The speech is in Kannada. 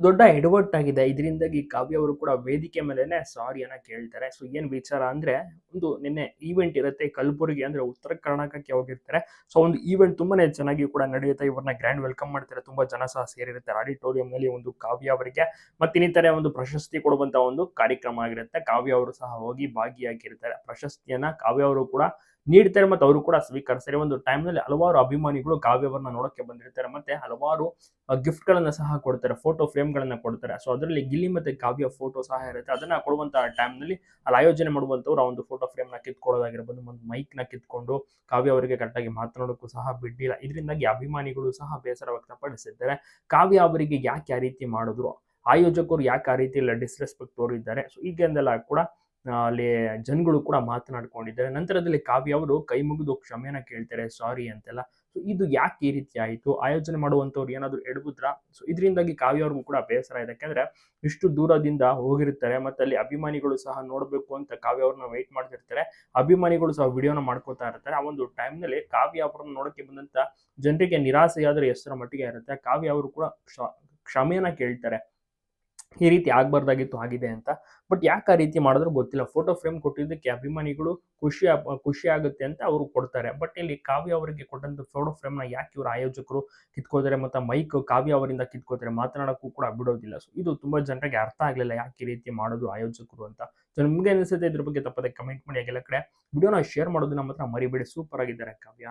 ದೊಡ್ಡ ಎಡವಟ್ಟು ಆಗಿದೆ. ಇದರಿಂದಾಗಿ ಕಾವ್ಯ ಅವರು ಕೂಡ ವೇದಿಕೆ ಮೇಲೆನೆ ಸಾರಿಯನ್ನ ಕೇಳ್ತಾರೆ. ಸೊ ಏನ್ ವಿಚಾರ ಅಂದ್ರೆ, ಒಂದು ನಿನ್ನೆ ಈವೆಂಟ್ ಇರುತ್ತೆ ಕಲಬುರಗಿ ಅಂದ್ರೆ ಉತ್ತರ ಕರ್ನಾಟಕಕ್ಕೆ ಹೋಗಿರ್ತಾರೆ. ಸೊ ಒಂದು ಈವೆಂಟ್ ತುಂಬಾನೇ ಚೆನ್ನಾಗಿ ಕೂಡ ನಡೆಯುತ್ತೆ. ಇವ್ರನ್ನ ಗ್ರ್ಯಾಂಡ್ ವೆಲ್ಕಮ್ ಮಾಡ್ತಾರೆ. ತುಂಬಾ ಜನ ಸಹ ಸೇರಿರ್ತಾರೆ. ಆಡಿಟೋರಿಯಂನಲ್ಲಿ ಒಂದು ಕಾವ್ಯ ಅವರಿಗೆ ಮತ್ತೆ ಇನ್ನಿತರೆ ಒಂದು ಪ್ರಶಸ್ತಿ ಕೊಡುವಂತ ಒಂದು ಕಾರ್ಯಕ್ರಮ ಆಗಿರುತ್ತೆ. ಕಾವ್ಯ ಅವರು ಸಹ ಹೋಗಿ ಭಾಗಿಯಾಗಿರ್ತಾರೆ. ಪ್ರಶಸ್ತಿಯನ್ನ ಕಾವ್ಯ ಅವರು ಕೂಡ ನೀಡ್ತಾರೆ ಮತ್ತು ಅವರು ಕೂಡ ಸ್ವೀಕರಿಸ್ತಾರೆ. ಒಂದು ಟೈಮ್‌ನಲ್ಲಿ ಹಲವಾರು ಅಭಿಮಾನಿಗಳು ಕಾವ್ಯವರನ್ನ ನೋಡಕ್ಕೆ ಬಂದಿರ್ತಾರೆ. ಮತ್ತೆ ಹಲವಾರು ಗಿಫ್ಟ್ ಗಳನ್ನ ಸಹ ಕೊಡ್ತಾರೆ. ಫೋಟೋ ಫ್ರೇಮ್ ಗಳನ್ನ ಕೊಡ್ತಾರೆ. ಸೊ ಅದರಲ್ಲಿ ಗಿಲ್ಲಿ ಮತ್ತೆ ಕಾವ್ಯ ಫೋಟೋ ಸಹ ಇರುತ್ತೆ. ಅದನ್ನ ಕೊಡುವಂತ ಟೈಮ್‌ನಲ್ಲಿ ಅಲ್ಲಿ ಆಯೋಜನೆ ಮಾಡುವಂತವ್ರು ಆ ಒಂದು ಫೋಟೋ ಫ್ರೇಮ್‌ನ ಕಿತ್ಕೊಳ್ಳೋದಾಗಿರ್ಬೋದು, ಒಂದು ಮೈಕ್‌ನ ಕಿತ್ಕೊಂಡು ಕಾವ್ಯ ಅವರಿಗೆ ಕರೆಕ್ಟಾಗಿ ಮಾತನಾಡೋಕ್ಕೂ ಸಹ ಬಿಡ್ಲಿಲ್ಲ. ಇದರಿಂದಾಗಿ ಅಭಿಮಾನಿಗಳು ಸಹ ಬೇಸರ ವ್ಯಕ್ತಪಡಿಸಿದ್ದಾರೆ. ಕಾವ್ಯ ಅವರಿಗೆ ಯಾಕೆ ಆ ರೀತಿ ಮಾಡಿದ್ರು? ಆಯೋಜಕರು ಯಾಕೆ ಆ ರೀತಿ ಎಲ್ಲ ಡಿಸ್‌ರೆಸ್ಪೆಕ್ಟ್ ತೋರಿದ್ದಾರೆ? ಸೊ ಹೀಗೆಂದೆಲ್ಲ ಕೂಡ ಅಲ್ಲಿ ಜನಗಳು ಕೂಡ ಮಾತನಾಡ್ಕೊಂಡಿದ್ದಾರೆ. ನಂತರದಲ್ಲಿ ಕಾವ್ಯ ಅವರು ಕೈ ಮುಗಿದು ಕ್ಷಮೆಯನ್ನ ಕೇಳ್ತಾರೆ, ಸಾರಿ ಅಂತೆಲ್ಲ. ಸೊ ಇದು ಯಾಕೆ ಈ ರೀತಿ ಆಯಿತು? ಆಯೋಜನೆ ಮಾಡುವಂತವ್ರು ಏನಾದ್ರು ಎಡವುದ್ರಾ? ಸೊ ಇದರಿಂದಾಗಿ ಕಾವ್ಯ ಅವ್ರಿಗೂ ಕೂಡ ಬೇಸರ ಇದೆ. ಯಾಕಂದ್ರೆ ಇಷ್ಟು ದೂರದಿಂದ ಹೋಗಿರ್ತಾರೆ ಮತ್ತೆ ಅಲ್ಲಿ ಅಭಿಮಾನಿಗಳು ಸಹ ನೋಡಬೇಕು ಅಂತ ಕಾವ್ಯ ಅವ್ರನ್ನ ವೇಟ್ ಮಾಡ್ತಿರ್ತಾರೆ. ಅಭಿಮಾನಿಗಳು ಸಹ ವಿಡಿಯೋನ ಮಾಡ್ಕೊತಾ ಇರ್ತಾರೆ. ಆ ಒಂದು ಟೈಮ್‌ನಲ್ಲಿ ಕಾವ್ಯ ಅವರನ್ನ ನೋಡಕ್ಕೆ ಬಂದಂತ ಜನರಿಗೆ ನಿರಾಸೆಯಾದ್ರೆ ಎಷ್ಟರ ಮಟ್ಟಿಗೆ ಇರುತ್ತೆ. ಕಾವ್ಯ ಅವರು ಕೂಡ ಕ್ಷಮೆಯನ್ನ ಕೇಳ್ತಾರೆ. ಈ ರೀತಿ ಆಗ್ಬಾರ್ದಾಗಿತ್ತು ಆಗಿದೆ ಅಂತ. ಬಟ್ ಯಾಕೆ ಆ ರೀತಿ ಮಾಡಿದ್ರು ಗೊತ್ತಿಲ್ಲ. ಫೋಟೋ ಫ್ರೇಮ್ ಕೊಟ್ಟಿದ್ದಕ್ಕೆ ಅಭಿಮಾನಿಗಳು ಖುಷಿ ಆಗುತ್ತೆ ಅಂತ ಅವರು ಕೊಡ್ತಾರೆ. ಬಟ್ ಇಲ್ಲಿ ಕಾವ್ಯ ಅವರಿಗೆ ಕೊಟ್ಟಂತ ಫೋಟೋ ಫ್ರೇಮ್‌ನ ಯಾಕೆ ಇವ್ರು ಆಯೋಜಕರು ಕಿತ್ಕೋತಾರೆ ಮತ್ತೆ ಮೈಕ್ ಕಾವ್ಯ ಅವರಿಂದ ಕಿತ್ಕೋತಾರೆ. ಮಾತನಾಡಕ್ಕೂ ಕೂಡ ಬಿಡೋದಿಲ್ಲ. ಸೊ ಇದು ತುಂಬಾ ಜನರಿಗೆ ಅರ್ಥ ಆಗ್ಲಿಲ್ಲ. ಯಾಕೆ ಈ ರೀತಿ ಮಾಡೋದು ಆಯೋಜಕರು ಅಂತ. ಸೊ ನಿಮ್ಗೆ ಅನಿಸುತ್ತೆ ಇದ್ರ ಬಗ್ಗೆ ತಪ್ಪದೆ ಕಮೆಂಟ್ ಮಾಡಿ. ಹಾಗೆ ಎಲ್ಲ ಕಡೆ ವಿಡಿಯೋನ ಶೇರ್ ಮಾಡೋದನ್ನ ಮಾತ್ರ ಮರಿಬೇಡಿ. ಸೂಪರ್ ಆಗಿದ್ದಾರೆ ಕಾವ್ಯ.